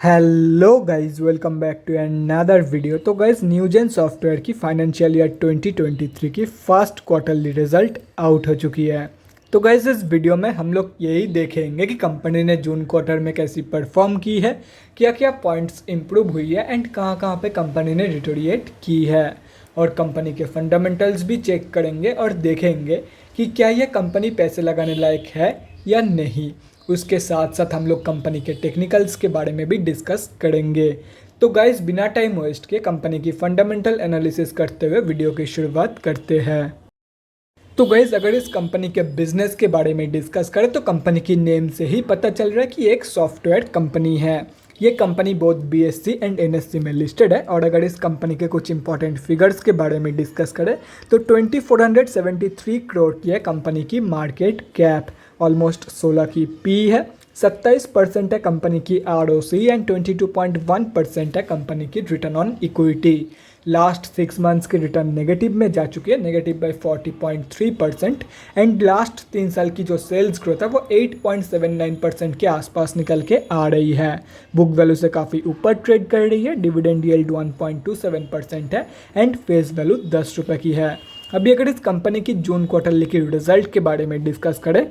Hello guys, welcome back to another video. तो guys, Newgen software की financial year 2023 की first quarterly result out हो चुकी है। तो गाइस, इस वीडियो में हम लोग यही देखेंगे कि कंपनी ने जून क्वार्टर में कैसी परफॉर्म की है, क्या क्या पॉइंट्स इंप्रूव हुई है एंड कहाँ कहाँ पे कंपनी ने रिटोरिएट की है, और कंपनी के फंडामेंटल्स भी चेक करेंगे और देखेंगे कि क्या यह कंपनी पैसे लगाने लायक है या नहीं। उसके साथ साथ हम लोग कंपनी के टेक्निकल्स के बारे में भी डिस्कस करेंगे। तो गाइस, बिना टाइम वेस्ट के कंपनी की फंडामेंटल एनालिसिस करते हुए वीडियो की शुरुआत करते हैं। तो गाइस, अगर इस कंपनी के बिजनेस के बारे में डिस्कस करें तो कंपनी की नेम से ही पता चल रहा है कि एक सॉफ्टवेयर कंपनी है। ये company both BSc and NSC में लिस्टेड है। और अगर इस कंपनी के कुछ इंपॉर्टेंट फिगर्स के बारे में डिस्कस करें तो 2473 करोड़ की है कंपनी की मार्केट कैप, ऑलमोस्ट 16 की पी है, 27% है कंपनी की आरओसी एंड 22.1% है कंपनी की return on equity. Last 6 months की रिटर्न नेगेटिव में जा चुकी है, नेगेटिव बाई 40.3%। एंड लास्ट 3 साल की जो सेल्स ग्रोथ है वो 8.79% के आसपास निकल के आ रही है। बुक वैल्यू से काफ़ी ऊपर ट्रेड कर रही है। डिविडेंड यील्ड 1.27% है एंड फेस वैल्यू 10 रुपये की है। अभी अगर इस कंपनी की जून क्वार्टरली की रिजल्ट के बारे में डिस्कस करें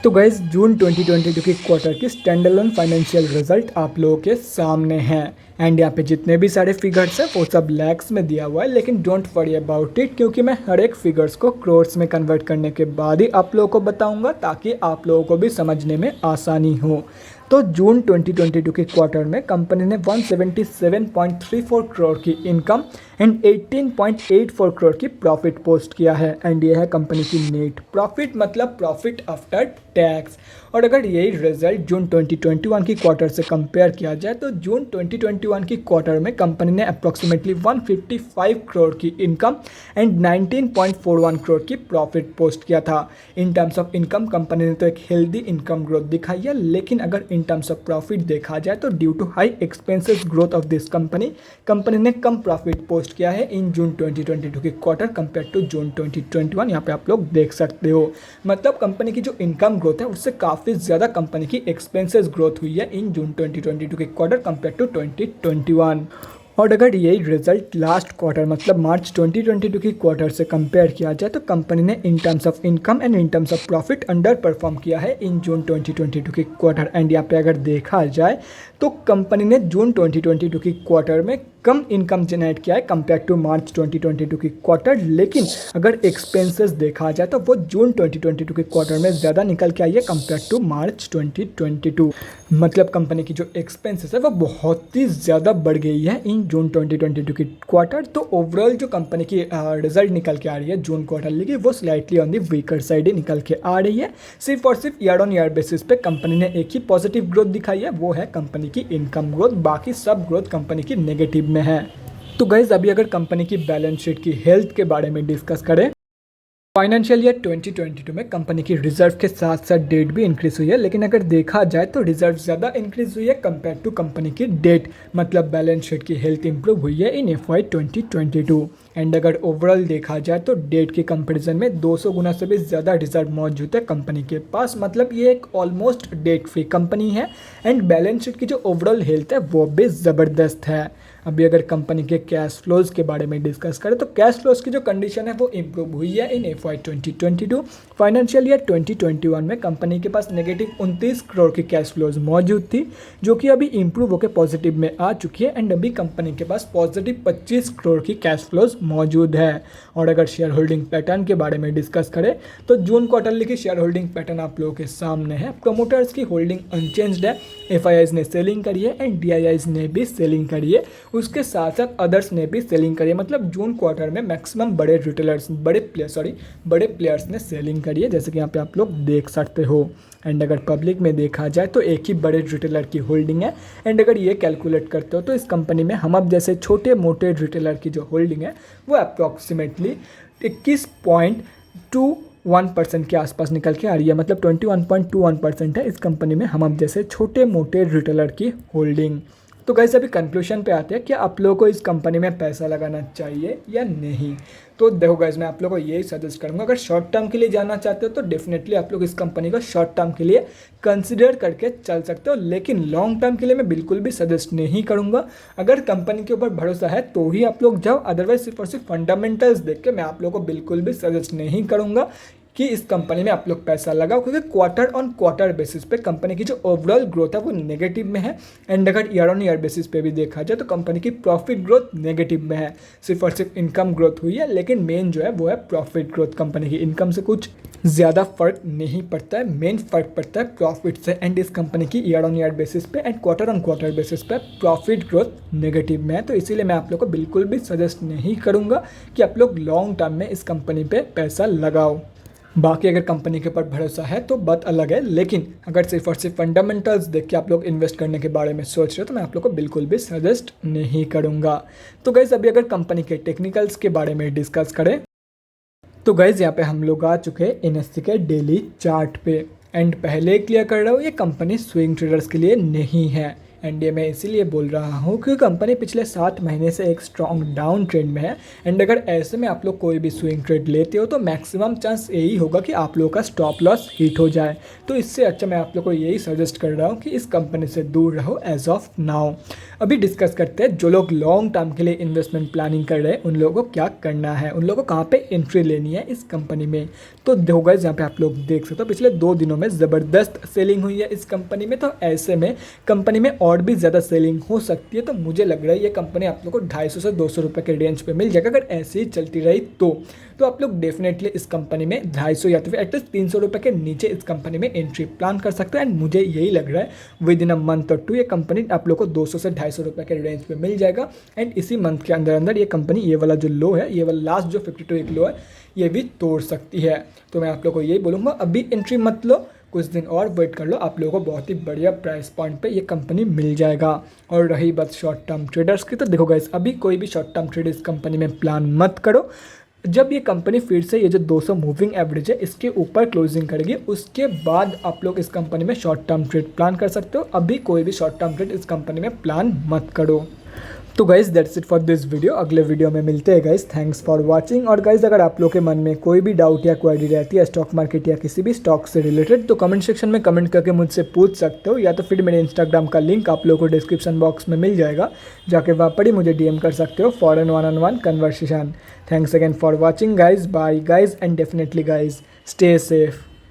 तो गाइज, जून 2022 की क्वार्टर की स्टैंडअलोन फाइनेंशियल रिजल्ट आप लोगों के सामने हैं। एंड यहाँ पे जितने भी सारे फिगर्स हैं वो सब लैक्स में दिया हुआ है, लेकिन डोंट वरी अबाउट इट, क्योंकि मैं हर एक फिगर्स को क्रोर्स में कन्वर्ट करने के बाद ही आप लोगों को बताऊंगा, ताकि आप लोगों को भी समझने में आसानी हो। तो जून 2022 के क्वार्टर में कंपनी ने 177.34 करोड़ की इनकम एंड 18.84 करोड़ की प्रॉफिट पोस्ट किया है। एंड ये है कंपनी की नेट प्रॉफिट, मतलब प्रॉफिट आफ्टर टैक्स। और अगर यही रिजल्ट जून 2021 की क्वार्टर से कंपेयर किया जाए तो जून 2021 की क्वार्टर में कंपनी ने अप्रॉक्सीमेटली 155 करोड़ की इनकम एंड 19.41 करोड़ की प्रॉफिट पोस्ट किया था। In terms of income company ने तो एक हेल्दी इनकम ग्रोथ दिखाई है, लेकिन अगर इन टर्म्स ऑफ प्रॉफिट देखा जाए तो due to high expenses growth of this company ने कम प्रॉफिट पोस्ट किया है इन जून 2022 की क्वार्टर कंपेयर टू जून 2021। यहाँ पे आप लोग देख सकते हो, मतलब कंपनी की जो इनकम ग्रोथ है उससे काफ़ी ज़्यादा कंपनी की एक्सपेंसेस ग्रोथ हुई है इन जून 2022 के क्वार्टर कंपेयर टू 2021। और अगर यही रिजल्ट लास्ट क्वार्टर मतलब मार्च 2022 की क्वार्टर से कंपेयर किया जाए तो कंपनी ने in terms of income and in terms of profit under perform किया है इन जून 2022 की क्वार्टर। एंड यहाँ पे अगर देखा जाए तो कंपनी ने जून 2022 की क्वार्टर में कम इनकम जनरेट किया है कंपेयर टू मार्च 2022 की क्वार्टर, लेकिन अगर एक्सपेंसेस देखा जाए तो वो जून 2022 के क्वार्टर में ज़्यादा निकल के आई है कंपेयर टू मार्च 2022। मतलब कंपनी की जो एक्सपेंसेस है वो बहुत ही ज़्यादा बढ़ गई है इन जून 2022 की क्वार्टर। तो ओवरऑल जो कंपनी की रिजल्ट निकल के आ रही है जून क्वार्टरली की, वो slightly on the weaker side ही निकल के आ रही है। सिर्फ और सिर्फ ईयर ऑन ईयर बेसिस पे कंपनी ने एक ही पॉजिटिव ग्रोथ दिखाई है, वो है कंपनी की इनकम ग्रोथ। बाकी सब ग्रोथ कंपनी की नेगेटिव में है। तो गाइज, अभी अगर कंपनी की बैलेंस शीट की हेल्थ के बारे में डिस्कस करें, फाइनेंशियल ईयर 2022 में कंपनी की रिजर्व के साथ साथ डेट भी इंक्रीज हुई है, लेकिन अगर देखा जाए तो रिजर्व ज़्यादा इंक्रीज हुई है कंपेयर टू कंपनी की डेट, मतलब बैलेंस शीट की हेल्थ इंप्रूव हुई है इन FY 2022। एंड अगर ओवरऑल देखा जाए तो डेट के कंपैरिजन में 200 गुना से भी ज़्यादा रिजर्व मौजूद है कंपनी के पास, मतलब ये एक ऑलमोस्ट डेट फ्री कंपनी है। एंड बैलेंस शीट की जो ओवरऑल हेल्थ है वो भी ज़बरदस्त है। अभी अगर कंपनी के कैश फ्लोज के बारे में डिस्कस करें तो कैश फ्लोज की जो कंडीशन है वो इम्प्रूव हुई है इन FY 2022। फाइनेंशियल ईयर 2021 में कंपनी के पास नेगेटिव 29 करोड़ की कैश फ्लोज मौजूद थी, जो कि अभी इम्प्रूव होकर पॉजिटिव में आ चुकी है। एंड अभी कंपनी के पास पॉजिटिव 25 करोड़ की कैश फ्लोज मौजूद है। और अगर शेयर होल्डिंग पैटर्न के बारे में डिस्कस करें तो जून क्वार्टरली की शेयर होल्डिंग पैटर्न आप लोगों के सामने है। प्रोमोटर्स की होल्डिंग अनचेंज्ड है, FIIs ने सेलिंग करी है एंड DIIs ने भी सेलिंग करी है। उसके साथ साथ अदर्स ने भी सेलिंग करी है, मतलब जून क्वार्टर में मैक्सिमम बड़े प्लेयर्स ने सेलिंग करी है, जैसे कि यहाँ पे आप लोग देख सकते हो। एंड अगर पब्लिक में देखा जाए तो एक ही बड़े रिटेलर की होल्डिंग है। एंड अगर ये कैलकुलेट करते हो तो इस कंपनी में हम अब जैसे छोटे मोटे रिटेलर की जो होल्डिंग है वो अप्रॉक्सीमेटली 21.21% के आसपास निकल के आ रही है, मतलब 21.21% है इस कंपनी में हम अब जैसे छोटे मोटे रिटेलर की होल्डिंग। तो गाइस अभी कंक्लूजन पे आते हैं कि आप लोगों को इस कंपनी में पैसा लगाना चाहिए या नहीं। तो देखो गाइस मैं आप लोगों को यही सजेस्ट करूंगा, अगर शॉर्ट टर्म के लिए जाना चाहते हो तो डेफिनेटली आप लोग इस कंपनी को शॉर्ट टर्म के लिए कंसिडर करके चल सकते हो, लेकिन लॉन्ग टर्म के लिए मैं बिल्कुल भी सजेस्ट नहीं करूंगा। अगर कंपनी के ऊपर भरोसा है तो ही आप लोग जाओ, अदरवाइज सिर्फ और सिर्फ फंडामेंटल्स देख के मैं आप लोगों को बिल्कुल भी सजेस्ट नहीं करूंगा कि इस कंपनी में आप लोग पैसा लगाओ, क्योंकि क्वार्टर ऑन क्वार्टर बेसिस पे कंपनी की जो ओवरऑल ग्रोथ है वो नेगेटिव में है। एंड अगर ईयर ऑन ईयर बेसिस पे भी देखा जाए तो कंपनी की प्रॉफिट ग्रोथ नेगेटिव में है। सिर्फ और सिर्फ इनकम ग्रोथ हुई है, लेकिन मेन जो है वो है प्रॉफिट ग्रोथ। कंपनी की इनकम से कुछ ज़्यादा फर्क नहीं पड़ता है, मेन फर्क पड़ता है प्रॉफिट से। एंड इस कंपनी की ईयर ऑन ईयर बेसिस पे and quarter on quarter basis पे प्रॉफिट ग्रोथ नेगेटिव में है। तो इसीलिए मैं आप लोग को बिल्कुल भी सजेस्ट नहीं करूँगा कि आप लोग लॉन्ग टर्म में इस कंपनी पे पैसा लगाओ। बाकी अगर कंपनी के ऊपर भरोसा है तो बात अलग है, लेकिन अगर सिर्फ और सिर्फ फंडामेंटल्स देख के आप लोग इन्वेस्ट करने के बारे में सोच रहे हो तो मैं आप लोग को बिल्कुल भी सजेस्ट नहीं करूँगा। तो गाइज़ अभी अगर कंपनी के टेक्निकल्स के बारे में डिस्कस करें तो गाइज़ यहाँ पे हम लोग आ चुके हैं NSE के डेली चार्ट पे। एंड पहले क्लियर कर रहा हूँ, ये कंपनी स्विंग ट्रेडर्स के लिए नहीं है। एंड ये मैं इसीलिए बोल रहा हूँ क्योंकि कंपनी पिछले 7 महीने से एक स्ट्रॉन्ग डाउन ट्रेंड में है। एंड अगर ऐसे में आप लोग कोई भी स्विंग ट्रेड लेते हो तो मैक्सिमम चांस यही होगा कि आप लोगों का स्टॉप लॉस हिट हो जाए। तो इससे अच्छा मैं आप लोग को यही सजेस्ट कर रहा हूँ कि इस कंपनी से दूर रहो एज ऑफ नाउ। अभी डिस्कस करते हैं जो लोग लॉन्ग टर्म के लिए इन्वेस्टमेंट प्लानिंग कर रहे हैं उन लोगों को क्या करना है, उन लोगों को कहाँ पे एंट्री लेनी है इस कंपनी में। तो देखो गाइस यहाँ पे आप लोग देख सकते हो पिछले 2 दिनों में ज़बरदस्त सेलिंग हुई है इस कंपनी में। तो ऐसे में कंपनी में और भी ज़्यादा सेलिंग हो सकती है। तो मुझे लग रहा है ये कंपनी आप लोग को 250 से 200 रुपये के रेंज पे मिल जाएगा। अगर ऐसे ही चलती रही तो आप लोग डेफिनेटली इस कंपनी में 250 या तो फिर एटलीस्ट 300 रुपये के नीचे इस कंपनी में एंट्री प्लान कर सकते हैं। एंड मुझे यही लग रहा है विद इन अ मंथ और 2 ये कंपनी आप लोग को 200 से 250 रुपये के रेंज पे मिल जाएगा। एंड इसी मंथ के अंदर अंदर ये कंपनी ये वाला जो लो है, ये वाला लास्ट जो 52 वीक लो है, ये भी तोड़ सकती है। तो मैं आप लोग को यही बोलूँगा अभी एंट्री मत लो, कुछ दिन और वेट कर लो, आप लोगों को बहुत ही बढ़िया प्राइस पॉइंट पे ये कंपनी मिल जाएगा। और रही बात शॉर्ट टर्म ट्रेडर्स की, तो देखो गाइस अभी कोई भी शॉर्ट टर्म ट्रेड इस कंपनी में प्लान मत करो। जब ये कंपनी फिर से ये जो 200 मूविंग एवरेज है इसके ऊपर क्लोजिंग करेगी उसके बाद आप लोग इस कंपनी में शॉर्ट टर्म ट्रेड प्लान कर सकते हो। अभी कोई भी शॉर्ट टर्म ट्रेड इस कंपनी में प्लान मत करो। तो guys that's it for this video. अगले वीडियो में मिलते हैं गाइज़। Thanks for watching. और गाइज़ अगर आप लोग के मन में कोई भी डाउट या क्वेरी रहती है स्टॉक मार्केट या किसी भी स्टॉक से रिलेटेड तो कमेंट सेक्शन में कमेंट करके मुझसे पूछ सकते हो, या तो फिर मेरे इंस्टाग्राम का लिंक आप लोगों को डिस्क्रिप्शन बॉक्स में मिल जाएगा, जाके वहाँ पर ही मुझे DM कर सकते हो for an 1-on-1 conversation. Thanks again for watching guys. Bye guys and definitely guys stay safe.